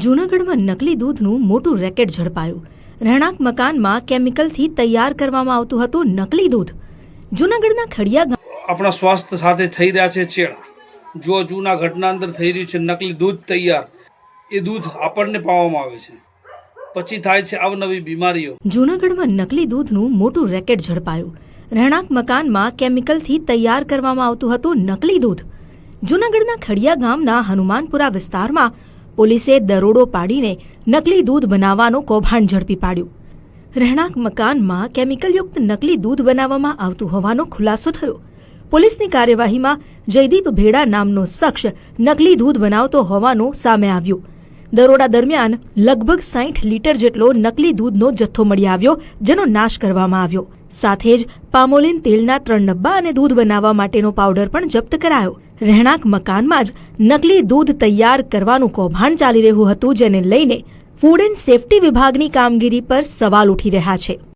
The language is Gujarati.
જૂનાગઢમાં નકલી દૂધનું મોટું રેકેટ ઝડપાયું। રહેણાંક મકાનમાં કેમિકલથી તૈયાર કરવામાં આવતું હતું નકલી દૂધ। જૂનાગઢના ખડિયા આપણા સ્વાસ્થ્ય સાથે થઈ રહ્યા છે છેડા। જો જૂનાગઢના અંદર થઈ રહ્યું છે નકલી દૂધ તૈયાર, એ દૂધ આપણને પાવામાં આવે છે, પછી થાય છે અવનવી બીમારીઓ। જૂનાગઢમાં નકલી દૂધનું મોટું રેકેટ ઝડપાયું। રહેણાંક મકાનમાં કેમિકલથી તૈયાર કરવામાં આવતું હતું નકલી દૂધ। જૂનાગઢના ખડિયા ગામના હનુમાનપુરા વિસ્તારમાં પોલીસે દરોડો પાડીને નકલી દૂધ બનાવવાનું કૌભાંડ ઝડપી પાડ્યું। રહેણાંક મકાનમાં કેમિકલયુક્ત નકલી દૂધ બનાવવામાં આવતું હોવાનો ખુલાસો થયો। પોલીસની કાર્યવાહીમાં જયદીપ ભેડા નામનો શખ્સ નકલી દૂધ બનાવતો હોવાનું સામે આવ્યું। દરોડા દરમિયાન લગભગ 60 લીટર જેટલો નકલી દૂધનો જથ્થો મળી આવ્યો, જેનો નાશ કરવામાં આવ્યો। સાથે જ પામોલીન તેલના 3 ડબ્બા અને દૂધ બનાવવા માટેનો પાવડર પણ જપ્ત કરાયો। રહેણાંક મકાનમાં જ નકલી દૂધ તૈયાર કરવાનું કૌભાંડ ચાલી રહ્યું હતું, જેને લઈને ફૂડ એન્ડ સેફટી વિભાગની કામગીરી પર સવાલ ઉઠી રહ્યા છે।